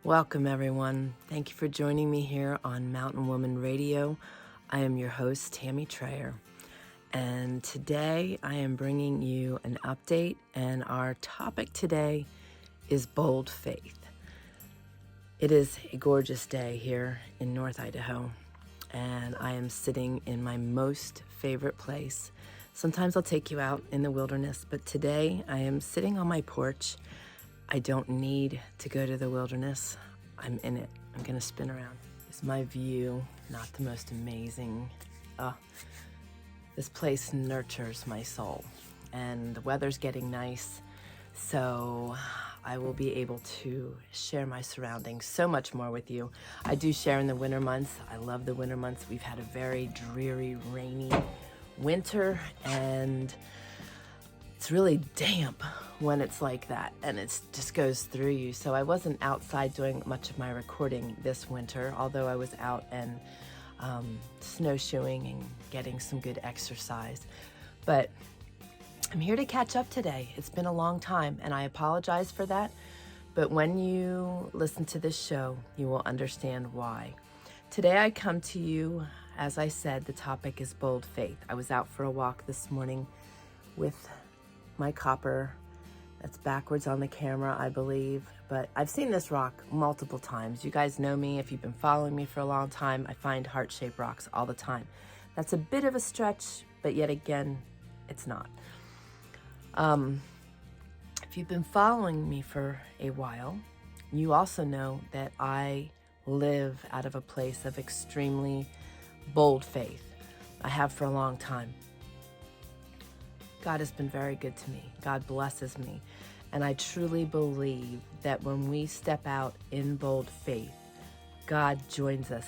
Welcome, everyone. Thank you for joining me here on Mountain Woman Radio. I am your host, Tammy Trayer, and today I am bringing you an update, and our topic today is bold faith. It is a gorgeous day here in North Idaho, and I am sitting in my most favorite place. Sometimes I'll take you out in the wilderness, but today I am sitting on my porch. I don't need to go to the wilderness. I'm in it. I'm gonna spin around. Is my view not the most amazing? This place nurtures my soul, and the weather's getting nice, so I will be able to share my surroundings so much more with you. I do share in the winter months. I love the winter months. We've had a very dreary, rainy winter, and it's really damp when it's like that, and it just goes through you. So I wasn't outside doing much of my recording this winter, although I was out and snowshoeing and getting some good exercise. But I'm here to catch up today. It's been a long time, and I apologize for that. But when you listen to this show, you will understand why. Today I come to you, as I said, the topic is bold faith. I was out for a walk this morning with my copper. That's backwards on the camera, I believe, but I've seen this rock multiple times. You guys know me. If you've been following me for a long time, I find heart-shaped rocks all the time. That's a bit of a stretch, but yet again, it's not. If you've been following me for a while, you also know that I live out of a place of extremely bold faith. I have for a long time. God has been very good to me. God blesses me. And I truly believe that when we step out in bold faith, God joins us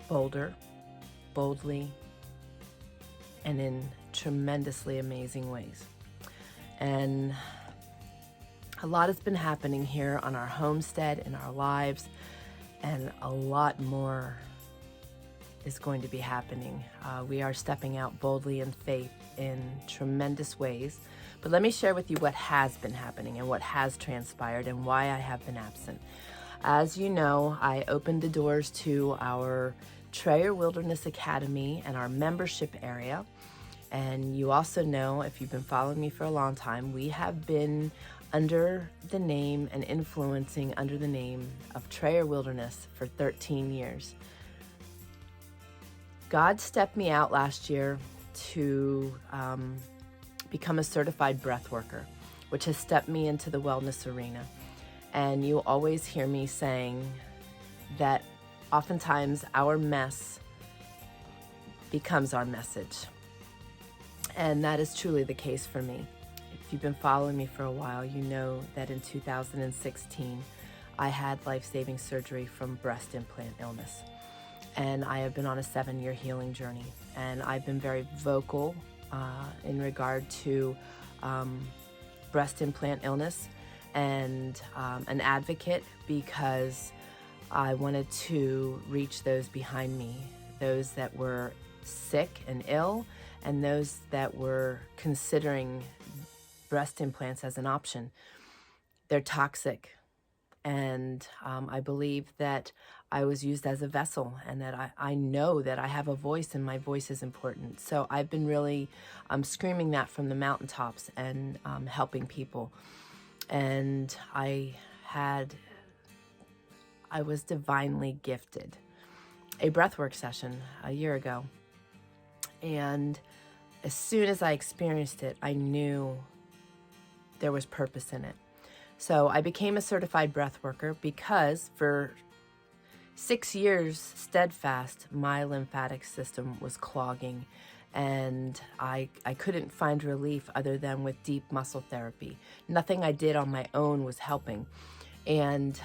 boldly, and in tremendously amazing ways. And a lot has been happening here on our homestead, in our lives, and a lot more is going to be happening. We are stepping out boldly in faith in tremendous ways. But let me share with you what has been happening and what has transpired and why I have been absent. As you know, I opened the doors to our Trayer Wilderness Academy and our membership area. And you also know, if you've been following me for a long time, we have been under the name and influencing under the name of Trayer Wilderness for 13 years. God stepped me out last year to become a certified breath worker, which has stepped me into the wellness arena. And you always hear me saying that oftentimes our mess becomes our message. And that is truly the case for me. If you've been following me for a while, you know that in 2016, I had life-saving surgery from breast implant illness. And I have been on a 7-year healing journey. And I've been very vocal in regard to breast implant illness and an advocate, because I wanted to reach those behind me, those that were sick and ill, and those that were considering breast implants as an option. They're toxic. And I believe that I was used as a vessel, and that I know that I have a voice, and my voice is important. So I've been really screaming that from the mountaintops and helping people. And I was divinely gifted a breathwork session a year ago. And as soon as I experienced it, I knew there was purpose in it. So I became a certified breath worker because for 6 years steadfast, my lymphatic system was clogging, and I couldn't find relief other than with deep muscle therapy. Nothing I did on my own was helping. And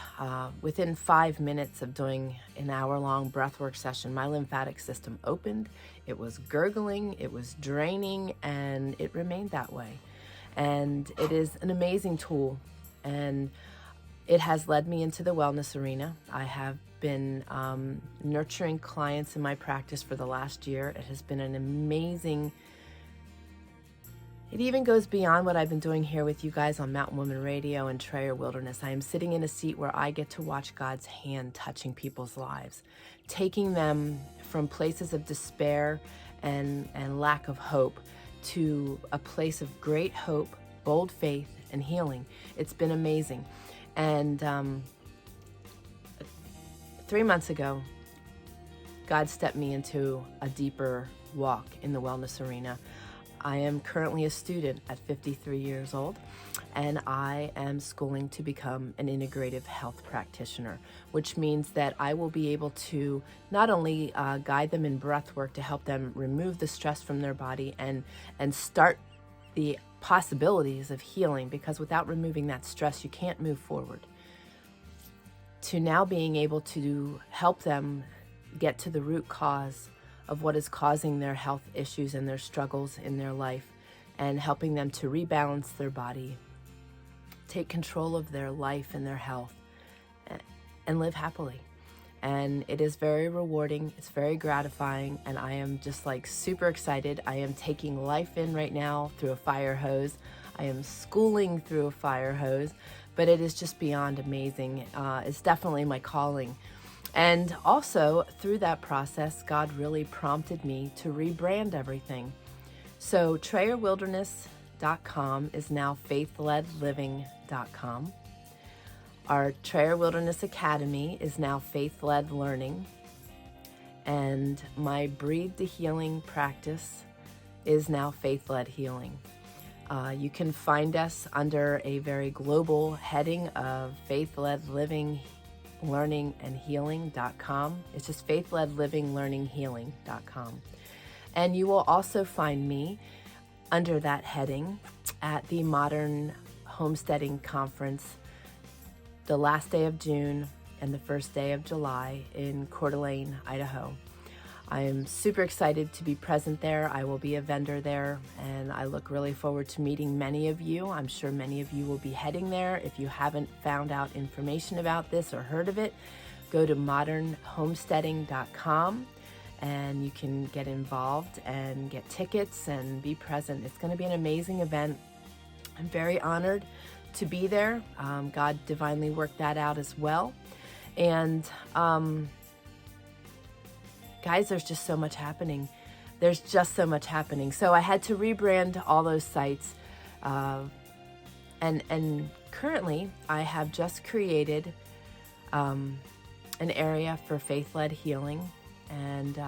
within 5 minutes of doing an hour-long breathwork session, my lymphatic system opened, it was gurgling, it was draining, and it remained that way. And it is an amazing tool, and it has led me into the wellness arena. I have been nurturing clients in my practice for the last year. It has been an amazing It even goes beyond what I've been doing here with you guys on Mountain Woman Radio and Trayer Wilderness. I am sitting in a seat where I get to watch God's hand touching people's lives, taking them from places of despair and lack of hope to a place of great hope, bold faith, and healing. It's been amazing. And 3 months ago, God stepped me into a deeper walk in the wellness arena. I am currently a student at 53 years old, and I am schooling to become an integrative health practitioner, which means that I will be able to not only guide them in breath work to help them remove the stress from their body and start the possibilities of healing, because without removing that stress, you can't move forward, to now being able to help them get to the root cause of what is causing their health issues and their struggles in their life, and helping them to rebalance their body, take control of their life and their health, and live happily. And it is very rewarding, it's very gratifying, and I am just like super excited. I am taking life in right now through a fire hose. I am schooling through a fire hose, but it is just beyond amazing. It's definitely my calling. And also, through that process, God really prompted me to rebrand everything. So TrayerWilderness.com is now FaithLedLiving.com. Our Trayer Wilderness Academy is now Faith-Led Learning. And my Breathe to Healing practice is now Faith-Led Healing. You can find us under a very global heading of Faith-Led Living Learning and Healing.com. It's just Faith-Led Living Learning Healing.com. And you will also find me under that heading at the Modern Homesteading Conference, the last day of June and the first day of July in Coeur d'Alene, Idaho. I am super excited to be present there. I will be a vendor there, and I look really forward to meeting many of you. I'm sure many of you will be heading there. If you haven't found out information about this or heard of it, go to modernhomesteading.com and you can get involved and get tickets and be present. It's going to be an amazing event. I'm very honored to be there. God divinely worked that out as well. And guys, there's just so much happening. There's just so much happening. So I had to rebrand all those sites. And currently, I have just created an area for Faith-Led Healing. And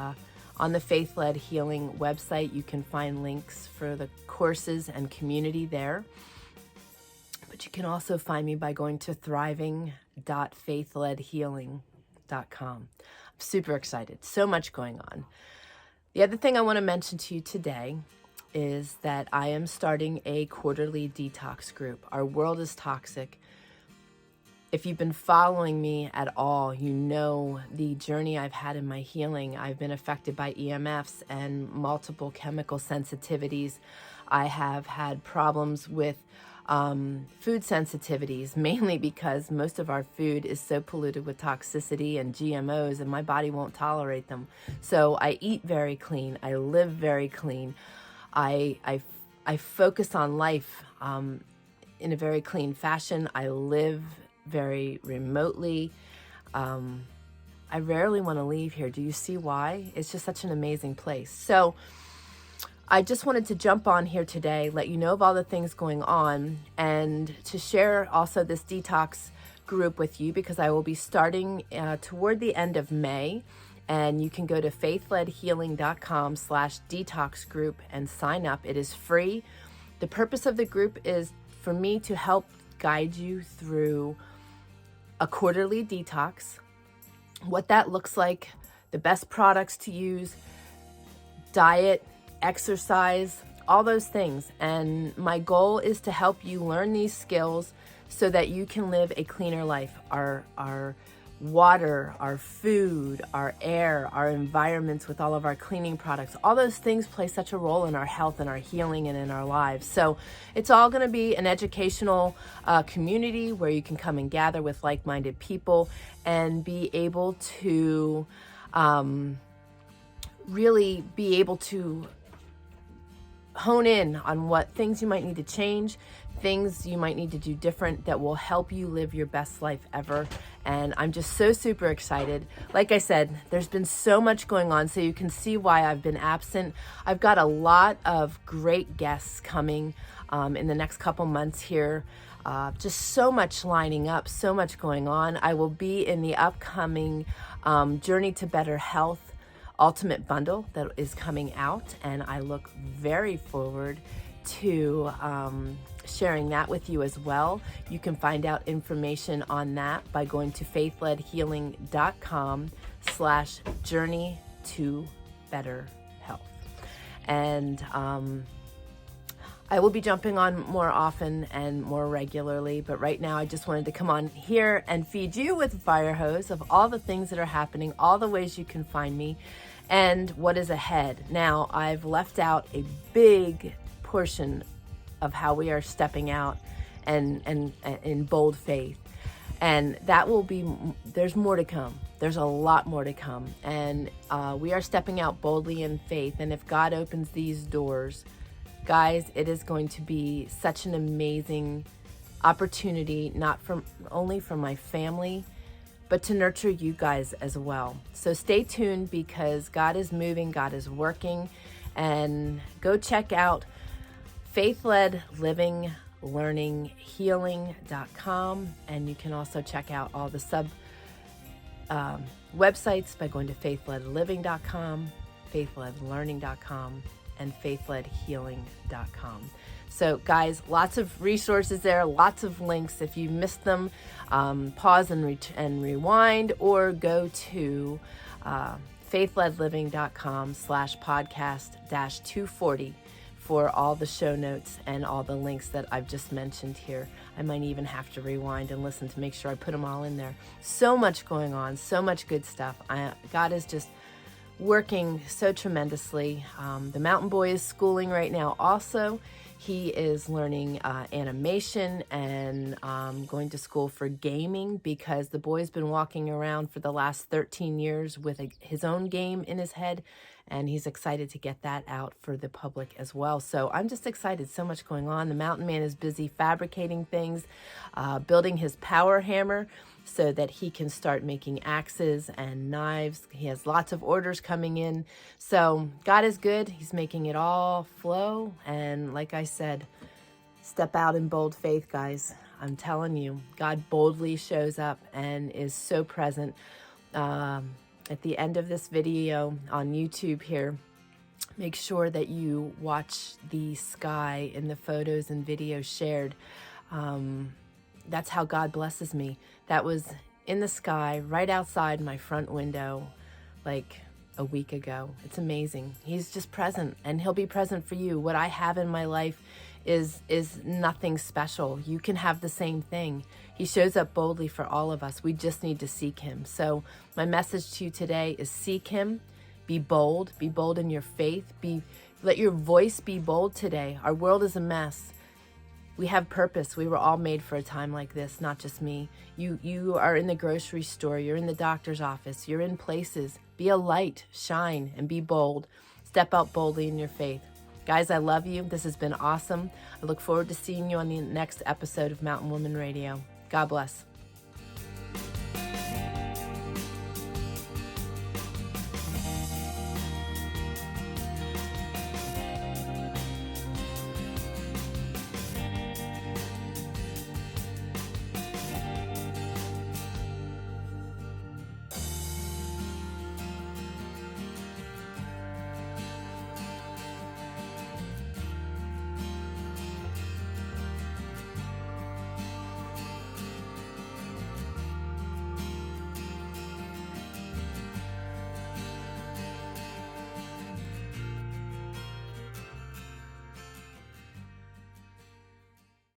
on the Faith-Led Healing website, you can find links for the courses and community there. But you can also find me by going to thriving.faithledhealing.com. I'm super excited. So much going on. The other thing I want to mention to you today is that I am starting a quarterly detox group. Our world is toxic. If you've been following me at all, you know the journey I've had in my healing. I've been affected by EMFs and multiple chemical sensitivities. I have had problems with food sensitivities, mainly because most of our food is so polluted with toxicity and GMOs, and my body won't tolerate them. So I eat very clean. I live very clean. I focus on life in a very clean fashion. I live very remotely. I rarely want to leave here. Do you see why? It's just such an amazing place. So I just wanted to jump on here today, let you know of all the things going on, and to share also this detox group with you, because I will be starting toward the end of May, and you can go to faithledhealing.com/detox group and sign up. It is free. The purpose of the group is for me to help guide you through a quarterly detox, what that looks like, the best products to use, diet, exercise, all those things. And my goal is to help you learn these skills so that you can live a cleaner life. Our water, our food, our air, our environments with all of our cleaning products, all those things play such a role in our health and our healing and in our lives. So it's all going to be an educational community where you can come and gather with like-minded people and be able to really be able to hone in on what things you might need to change, things you might need to do different that will help you live your best life ever. And I'm just so super excited. Like I said, there's been so much going on, so you can see why I've been absent. I've got a lot of great guests coming in the next couple months here. Just so much lining up, so much going on. I will be in the upcoming Journey to Better Health Ultimate Bundle that is coming out, and I look very forward to sharing that with you as well. You can find out information on that by going to faithledhealing.com/journey to better health. And I will be jumping on more often and more regularly, but right now I just wanted to come on here and feed you with a fire hose of all the things that are happening, all the ways you can find me, and what is ahead. Now, I've left out a big portion of how we are stepping out and in bold faith. And that will be, there's more to come. There's a lot more to come. And we are stepping out boldly in faith. And if God opens these doors, guys, it is going to be such an amazing opportunity, not only for my family, but to nurture you guys as well. So stay tuned, because God is moving, God is working, and go check out faithledlivinglearninghealing.com, and you can also check out all the sub websites by going to faithledliving.com, faithledlearning.com, and faithledhealing.com. So guys, lots of resources there, lots of links. If you missed them, pause and rewind, or go to faithledliving.com/podcast-240 for all the show notes and all the links that I've just mentioned here. I might even have to rewind and listen to make sure I put them all in there. So much going on, so much good stuff. God is just working so tremendously. The mountain boy is schooling right now also. He is learning animation and going to school for gaming, because the boy's been walking around for the last 13 years with his own game in his head, and he's excited to get that out for the public as well. So I'm just excited. So much going on. The mountain man is busy fabricating things, building his power hammer so that he can start making axes and knives. He has lots of orders coming in. So God is good. He's making it all flow. And like I said, step out in bold faith, guys. I'm telling you, God boldly shows up and is so present. At the end of this video on YouTube here, make sure that you watch the sky in the photos and videos shared. That's how God blesses me. That was in the sky right outside my front window like a week ago. It's amazing. He's just present, and he'll be present for you. What I have in my life is nothing special. You can have the same thing. He shows up boldly for all of us. We just need to seek him. So my message to you today is seek him. Be bold in your faith. Let your voice be bold today. Our world is a mess. We have purpose. We were all made for a time like this, not just me. You are in the grocery store. You're in the doctor's office. You're in places. Be a light, shine, and be bold. Step out boldly in your faith. Guys, I love you. This has been awesome. I look forward to seeing you on the next episode of Mountain Woman Radio. God bless.